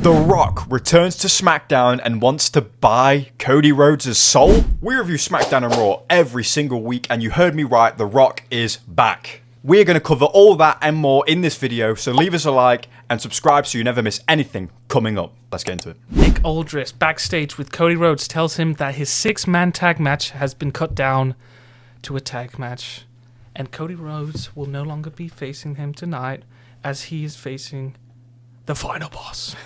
The Rock returns to Smackdown and wants to buy Cody Rhodes' soul. We review Smackdown and Raw every single week, and you heard me right, The Rock is back. We're going to cover all that and more in this video, so leave us a like and subscribe so you never miss anything coming up. Let's get into it. Nick Aldis, backstage with Cody Rhodes, tells him that his 6-man tag match has been cut down to a tag match, and Cody Rhodes will no longer be facing him tonight, as he is facing the final boss.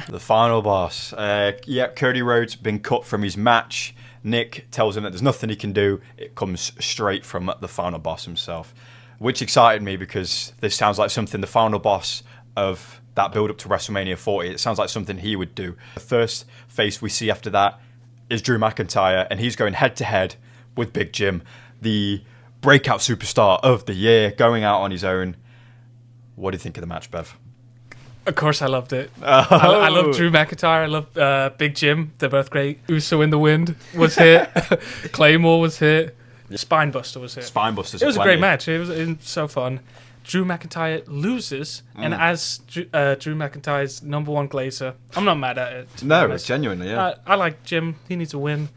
The final boss. Cody Rhodes been cut from his match. Nick tells him that there's nothing he can do. It comes straight from the final boss himself, which excited me because this sounds like something the final boss of that build up to WrestleMania 40. It sounds like something he would do. The first face we see after that is Drew McIntyre, and he's going head to head with Big Jim, the breakout superstar of the year, going out on his own. What do you think of the match, Bev? Of course, I loved it. I love Drew McIntyre. I love Big Jim. They're both great. Uso in the Wind was hit. Claymore was hit. Spinebuster was hit. Spinebuster's It was a great match. It was so fun. Drew McIntyre loses, and as Drew McIntyre's #1 glazer, I'm not mad at it. No, it's genuinely, yeah. I like Jim. He needs a win.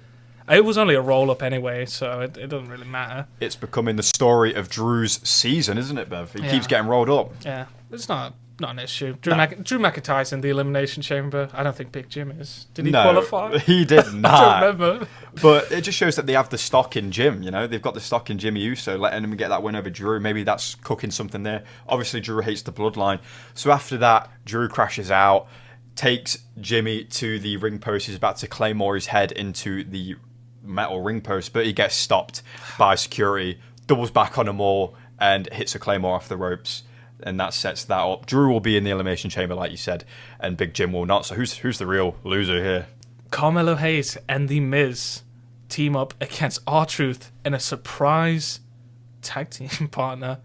It was only a roll-up anyway, so it doesn't really matter. It's becoming the story of Drew's season, isn't it, Bev? He keeps getting rolled up. Yeah, it's not an issue. Drew McIntyre's in the Elimination Chamber. I don't think Big Jim is. Did he qualify? He did not. I don't remember. But it just shows that they have the stock in Jim, you know? They've got the stock in Jimmy Uso, letting him get that win over Drew. Maybe that's cooking something there. Obviously, Drew hates the bloodline. So after that, Drew crashes out, takes Jimmy to the ring post. He's about to claymore his head into the metal ring post, but he gets stopped by security, doubles back on them all, and hits a claymore off the ropes. And that sets that up. Drew will be in the Elimination Chamber, like you said, and Big Jim will not. So who's the real loser here? Carmelo Hayes and The Miz team up against R-Truth and a surprise tag team partner,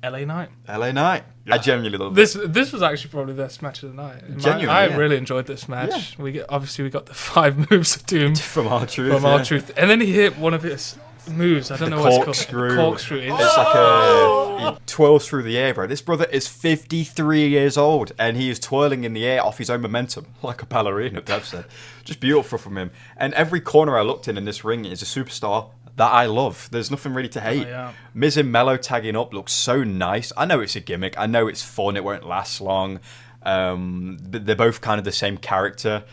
LA Knight. LA Knight. I genuinely love this. This was actually probably the best match of the night. I really enjoyed this match. Yeah. We got the 5 moves of doom from R-Truth. And then he hit one of his moves. I don't know what it's called. Corkscrew. It's like he twirls through the air, bro. This brother is 53 years old, and he is twirling in the air off his own momentum, like a ballerina, Dev said. Just beautiful from him. And every corner I looked in this ring is a superstar that I love. There's nothing really to hate. Miz and Mello tagging up looks so nice. I know it's a gimmick. I know it's fun. It won't last long. They're both kind of the same character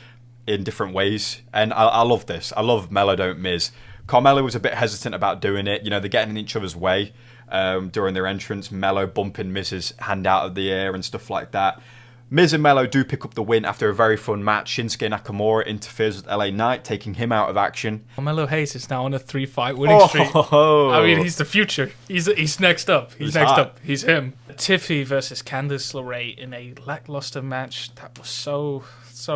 in different ways. And I love this. I love Mello don't Miz. Carmelo was a bit hesitant about doing it. You know, they're getting in each other's way during their entrance. Mello bumping Miz's hand out of the air and stuff like that. Miz and Mello do pick up the win after a very fun match. Shinsuke Nakamura interferes with LA Knight, taking him out of action. Carmelo Hayes is now on a 3-fight winning streak. I mean, he's the future. He's next up. He's next up. He's him. Tiffany versus Candice LeRae in a lackluster match that was so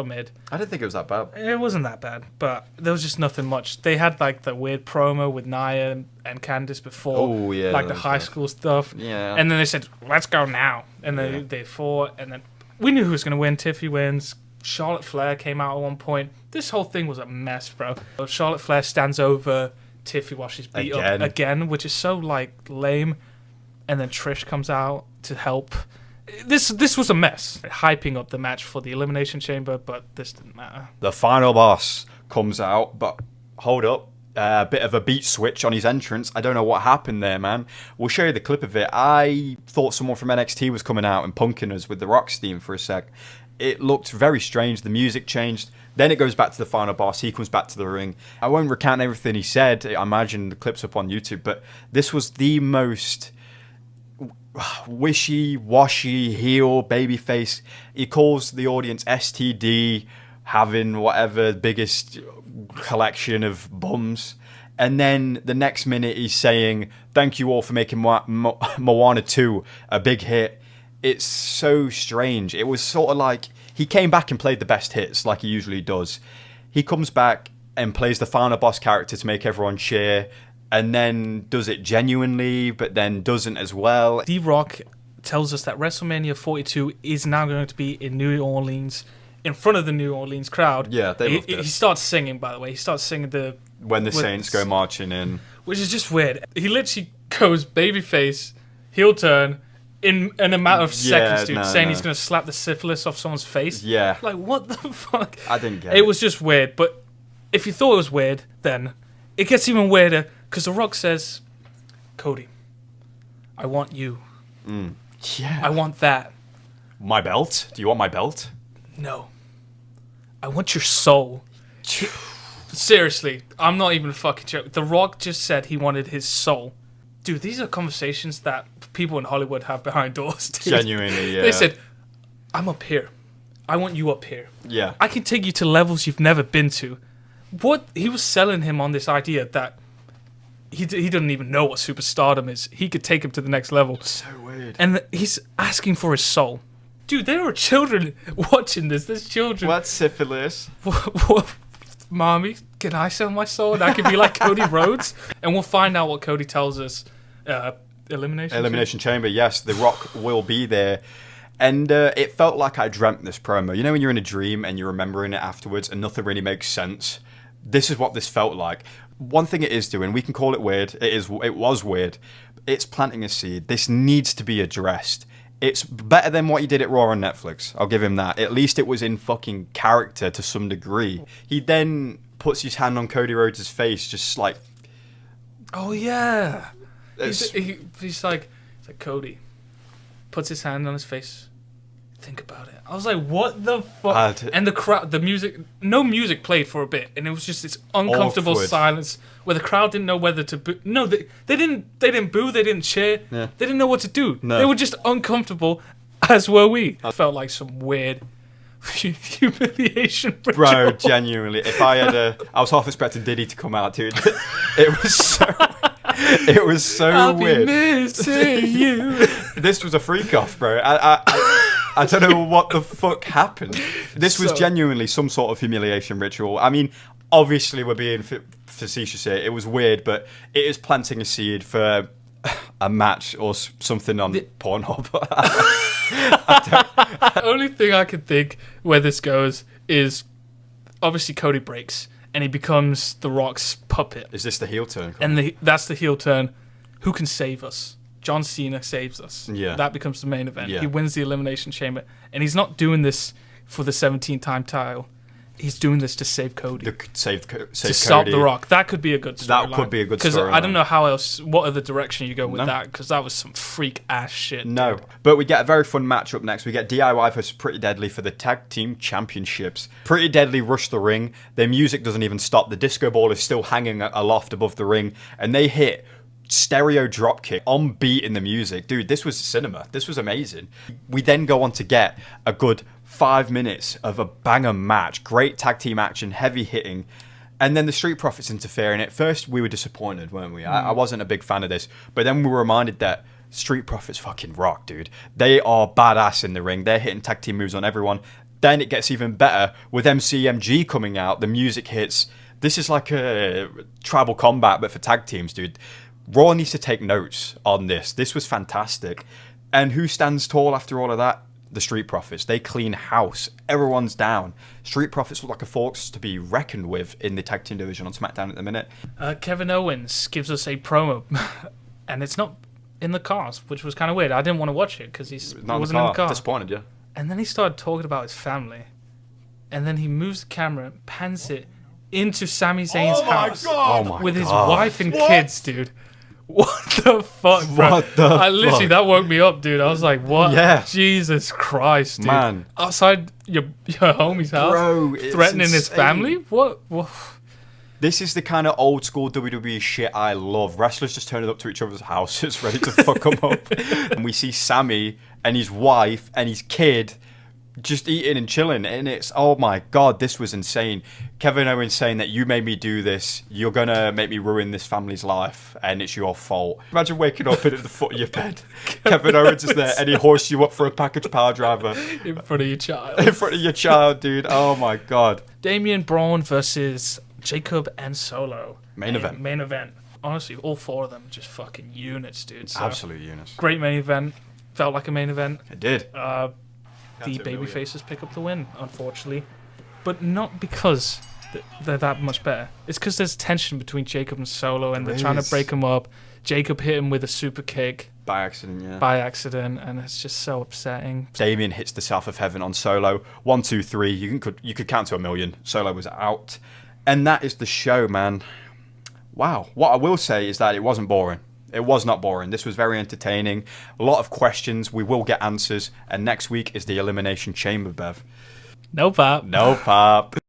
mid. I didn't think it was that bad. It wasn't that bad, but there was just nothing much. They had like the weird promo with Nia and Candice before. Oh, yeah. Like the high school stuff. Yeah. And then they said, let's go now. And then they fought, and then we knew who was going to win. Tiffany wins. Charlotte Flair came out at one point. This whole thing was a mess, bro. Charlotte Flair stands over Tiffany while she's beat up again, which is so like lame. And then Trish comes out to help. This was a mess. Hyping up the match for the Elimination Chamber, but this didn't matter. The final boss comes out, but hold up. A bit of a beat switch on his entrance. I don't know what happened there, man. We'll show you the clip of it. I thought someone from NXT was coming out and punking us with the Rock's theme for a sec. It looked very strange. The music changed. Then it goes back to the final boss. He comes back to the ring. I won't recount everything he said. I imagine the clip's up on YouTube. But this was the most wishy-washy heel babyface. He calls the audience STD, having whatever biggest collection of bums, and then the next minute he's saying thank you all for making Moana 2 a big hit. It's so strange. It was sort of like he came back and played the best hits like he usually does. He comes back and plays the final boss character to make everyone cheer, and then does it genuinely, but then doesn't as well. D-Rock tells us that WrestleMania 42 is now going to be in New Orleans, in front of the New Orleans crowd. Yeah, they loved it. He starts singing, by the way. He starts singing When the Saints go marching in. Which is just weird. He literally goes babyface, heel turn, in a matter of seconds, dude, no, saying no. he's going to slap the syphilis off someone's face. Yeah. Like, what the fuck? I didn't get it. It was just weird, but if you thought it was weird, then it gets even weirder, because The Rock says, Cody, I want you. Yeah. I want that. My belt? Do you want my belt? No. I want your soul. Seriously, I'm not even fucking joking. The Rock just said he wanted his soul. Dude, these are conversations that people in Hollywood have behind doors, dude. Genuinely, yeah. They said, I'm up here. I want you up here. Yeah. I can take you to levels you've never been to. What? He was selling him on this idea that he doesn't even know what superstardom is. He could take him to the next level. So weird. And he's asking for his soul. Dude, there are children watching this. There's children. What's syphilis? What? Mommy, can I sell my soul? And I could be like Cody Rhodes. And we'll find out what Cody tells us. Elimination Chamber, yes. The Rock will be there. And it felt like I dreamt this promo. You know when you're in a dream and you're remembering it afterwards and nothing really makes sense? This is what this felt like. One thing it is doing, we can call it weird. It was weird. It's planting a seed. This needs to be addressed. It's better than what he did at Raw on Netflix. I'll give him that. At least it was in fucking character to some degree. He then puts his hand on Cody Rhodes' face, just like... Oh, yeah. He's like, Cody. Puts his hand on his face. Think about it. I was like, what the fuck? And the crowd, the music, no music played for a bit, and it was just this uncomfortable silence where the crowd didn't know whether to boo. No, they didn't boo, they didn't cheer, they didn't know what to do. No. They were just uncomfortable, as were we. I felt like some weird humiliation ritual. Bro, genuinely, if I had I was half expecting Diddy to come out, dude. It was so... It was so I'll weird. Be missing you. This was a freak off, bro. I don't know what the fuck happened. This was genuinely some sort of humiliation ritual. I mean, obviously we're being facetious here. It was weird, but it is planting a seed for a match or something on Pornhub. The only thing I could think where this goes is obviously Cody breaks. And he becomes The Rock's puppet. Is this the heel turn? And that's the heel turn. Who can save us? John Cena saves us. Yeah. That becomes the main event. Yeah. He wins the Elimination Chamber. And he's not doing this for the 17-time title. He's doing this to save Cody. Save Cody. Stop The Rock. That could be a good storyline. That could be a good storyline. Because I don't know how else, what other direction you go with that. Because that was some freak ass shit. No. Dude. But we get a very fun match up next. We get DIY versus Pretty Deadly for the Tag Team Championships. Pretty Deadly rush the ring. Their music doesn't even stop. The disco ball is still hanging aloft above the ring. And they hit stereo dropkick on beat in the music. Dude, this was cinema. This was amazing. We then go on to get a good 5 minutes of a banger match. Great tag team action, heavy hitting. And then the Street Profits interfere. And at first we were disappointed, weren't we? I wasn't a big fan of this. But then we were reminded that Street Profits fucking rock, dude. They are badass in the ring. They're hitting tag team moves on everyone. Then it gets even better with MCMG coming out. The music hits. This is like a tribal combat, but for tag teams, dude. Raw needs to take notes on this. This was fantastic. And who stands tall after all of that? The Street Profits. They clean house. Everyone's down. Street Profits look like a force to be reckoned with in the tag team division on Smackdown at the minute. Kevin Owens gives us a promo, and it's not in the cars, which was kind of weird. I didn't want to watch it because he wasn't in the car. Disappointed, yeah. And then he started talking about his family, and then he moves the camera and pans it into Sami Zayn's house with his wife and kids, dude. What the fuck, bro? What the literally, fuck? that woke me up, dude. I was like, what? Yeah. Jesus Christ, dude. Man. Outside your homie's house? Bro, threatening his family? What? This is the kind of old school WWE shit I love. Wrestlers just turning up to each other's houses ready to fuck them up. And we see Sammy and his wife and his kid just eating and chilling, and it's, oh my god, this was insane. Kevin Owens saying that you made me do this, you're gonna make me ruin this family's life, and it's your fault. Imagine waking up and at the foot of your bed, Kevin Owens is there, and he hoists you up for a package power driver in front of your child. In front of your child, dude. Oh my god. Damian Braun versus Jacob and Solo. Main event. Honestly, all four of them just fucking units, dude. So, absolute units. Great main event. Felt like a main event. It did. The babyfaces pick up the win, unfortunately. But not because they're that much better. It's because there's tension between Jacob and Solo, and There they're trying to is. break him up. Jacob hit him with a super kick By accident, yeah. by accident, and it's just so upsetting. Damien hits the South of Heaven on Solo. 1, 2, 3. You could count to 1,000,000. Solo was out. And that is the show, man. Wow. What I will say is that it wasn't boring. It was not boring. This was very entertaining. A lot of questions. We will get answers. And next week is the Elimination Chamber, Bev. NoPop. NoPop.